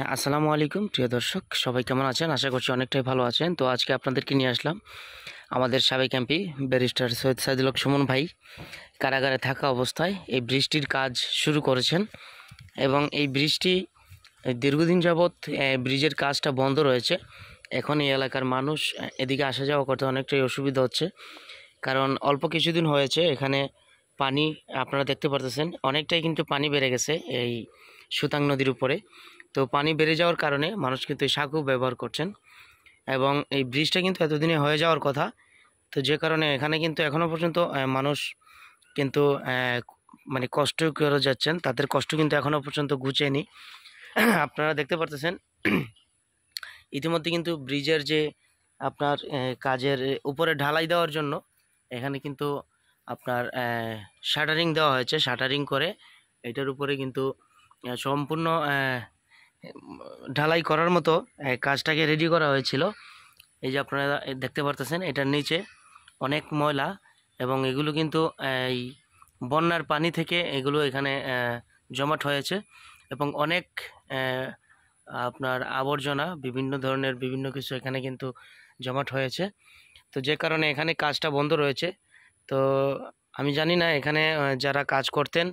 হ্যাঁ, আসসালামু আলাইকুম প্রিয় দর্শক, সবাই কেমন আছেন? আশা করছি অনেকটাই ভালো আছেন। তো আজকে আপনাদেরকে নিয়ে আসলাম আমাদের সাবেক এমপি ব্যারিস্টার সৈয়দ সাইদুল হক সুমন ভাই কারাগারে থাকা অবস্থায় এই ব্রিজটির কাজ শুরু করেছেন এবং এই ব্রিজটি দীর্ঘদিন যাবৎ ব্রিজের কাজটা বন্ধ রয়েছে। এখন এই এলাকার মানুষ এদিকে আসা যাওয়া করতে অনেকটাই অসুবিধা হচ্ছে, কারণ অল্প কিছুদিন হয়েছে এখানে পানি আপনারা দেখতে পারতেছেন অনেকটাই কিন্তু পানি বেড়ে গেছে এই সুতাং নদীর উপরে। তো পানি বেড়ে যাওয়ার কারণে মানুষ কিন্তু এই সাঁকো ব্যবহার করছেন এবং এই ব্রিজটা কিন্তু এতদিনে হয়ে যাওয়ার কথা। তো যে কারণে এখানে কিন্তু এখনও পর্যন্ত মানুষ কিন্তু মানে কষ্ট করে যাচ্ছেন, তাদের কষ্ট কিন্তু এখনও পর্যন্ত ঘুচেনি। আপনারা দেখতে পারতেছেন ইতিমধ্যে কিন্তু ব্রিজের যে আপনার কাজের উপরে ঢালাই দেওয়ার জন্য এখানে কিন্তু আপনার শাটারিং দেওয়া হয়েছে। শাটারিং করে এটার উপরে কিন্তু সম্পূর্ণ ঢালাই করার মতো কাজটাকে রেডি করা হয়েছিল। এই যে আপনারা দেখতে পারতেছেন এটার নিচে অনেক ময়লা এবং এগুলো কিন্তু এই বন্যার পানি থেকে এগুলো এখানে জমাট হয়েছে এবং অনেক আপনার আবর্জনা বিভিন্ন ধরনের বিভিন্ন কিছু এখানে কিন্তু জমাট হয়েছে। তো যে কারণে এখানে কাজটা বন্ধ রয়েছে। তো আমি জানি না এখানে যারা কাজ করতেন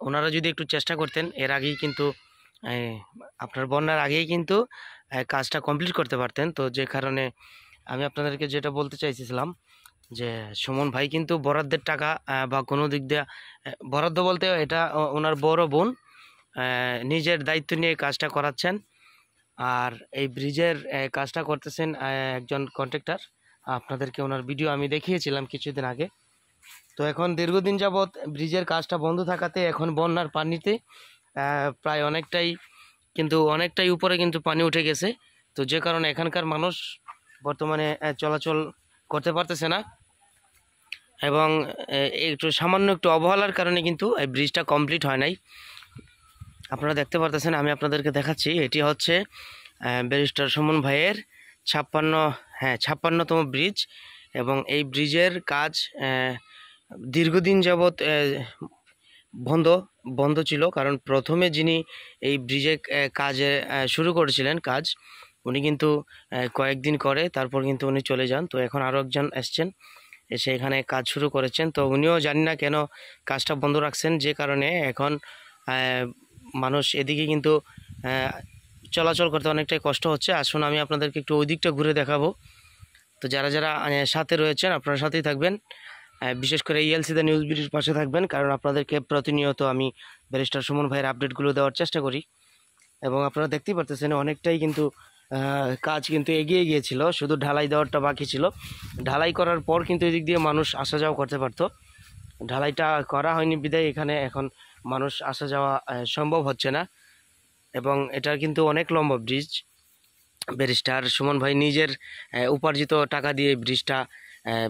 ওনারা যদি একটু চেষ্টা করতেন এর আগেই কিন্তু আপনার বন্যার আগেই কিন্তু কাজটা কমপ্লিট করতে পারতেন। তো যে কারণে আমি আপনাদেরকে যেটা বলতে চাইছিলাম যে সুমন ভাই কিন্তু বরাদ্দের টাকা বা কোনো দিক দিয়ে বরাদ্দ বলতে এটা ওনার বড় বোন নিজের দায়িত্ব নিয়ে কাজটা করাচ্ছেন। আর এই ব্রিজের কাজটা করতেছেন একজন কন্ট্রাক্টর। আপনাদেরকে ওনার ভিডিও আমি দেখিয়েছিলাম কিছুদিন আগে। তো এখন দীর্ঘদিন যাবৎ ব্রিজের কাজটা বন্ধ থাকাতে এখন বন্যার পানিতে প্রায় অনেকটাই উপরে কিন্তু পানি উঠে গেছে। তো যে কারণে এখানকার মানুষ বর্তমানে চলাচল করতে পারতেছে না এবং একটু সামান্য একটু অবহেলার কারণে কিন্তু এই ব্রিজটা কমপ্লিট হয় নাই। আপনারা দেখতে পারতেছেন, আমি আপনাদেরকে দেখাচ্ছি, এটি হচ্ছে ব্যারিস্টার সুমন ভাইয়ের 56তম ব্রিজ এবং এই ব্রিজের কাজ দীর্ঘদিন যাবৎ বন্ধ ছিল, কারণ প্রথমে যিনি এই ব্রিজে কাজে শুরু করেছিলেন কাজ উনি কিন্তু কয়েকদিন করে তারপর কিন্তু উনি চলে যান। তো এখন আরও একজন এসছেন, এসে এখানে কাজ শুরু করেছেন। তো উনিও জানি না কেন কাজটা বন্ধ রাখছেন, যে কারণে এখন মানুষ এদিকে কিন্তু চলাচল করতে অনেকটাই কষ্ট হচ্ছে। আসুন আমি আপনাদেরকে একটু ওই দিকটা ঘুরে দেখাবো। তো যারা যারা সাথে রয়েছেন আপনারা সাথেই থাকবেন, বিশেষ করে ইএলসি দ্য নিউজ বিডির পাশে থাকবেন, কারণ আপনাদেরকে প্রতিনিয়ত আমি ব্যারিস্টার সুমন ভাইয়ের আপডেটগুলো দেওয়ার চেষ্টা করি। এবং আপনারা দেখতেই পারতেছেন অনেকটাই কিন্তু কাজ কিন্তু এগিয়ে গিয়েছিল, শুধু ঢালাই দেওয়ারটা বাকি ছিল। ঢালাই করার পর কিন্তু এদিক দিয়ে মানুষ আসা যাওয়া করতে পারতো। ঢালাইটা করা হয়নি বিধায় এখানে এখন মানুষ আসা যাওয়া সম্ভব হচ্ছে না এবং এটা কিন্তু অনেক লম্বা ব্রিজ। ব্যারিস্টার সুমন ভাই নিজের উপার্জিত টাকা দিয়ে ব্রিজটা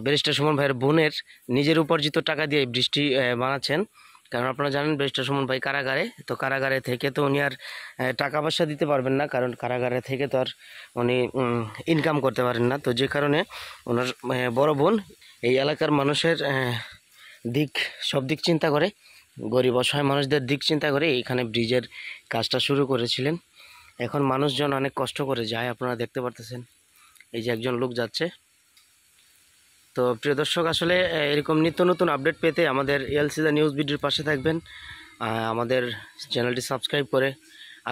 ব্যারিস্টার সুমন ভাইয়ের বোনের নিজের উপার্জিত টাকা দিয়ে ব্রিজটি বানাচ্ছেন। কারণ আপনারা জানেন ব্যারিস্টার সুমন ভাই কারাগারে, তো কারাগারে থেকে তো উনি আর টাকা পয়সা দিতে পারবেন না, কারণ কারাগারে থেকে তো আর উনি ইনকাম করতে পারেন না। তো যে কারণে ওনার বড় বোন এই এলাকার মানুষের সব দিক চিন্তা করে, গরিব অসহায় মানুষদের দিক চিন্তা করে এইখানে ব্রিজের কাজটা শুরু করেছিলেন। এখন মানুষজন অনেক কষ্ট করে যায়, আপনারা দেখতে পারতেছেন এই যে একজন লোক যাচ্ছে। তো প্রিয় দর্শক, আসলে এরকম নিত্য নতুন আপডেট পেতে আমাদের এলসি দ্য নিউজ ভিডিওর পাশে থাকবেন, আমাদের চ্যানেলটি সাবস্ক্রাইব করে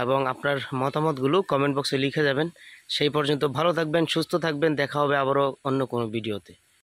এবং আপনার মতামতগুলো কমেন্ট বক্সে লিখে যাবেন। সেই পর্যন্ত ভালো থাকবেন, সুস্থ থাকবেন, দেখা হবে আবারও অন্য কোনো ভিডিওতে।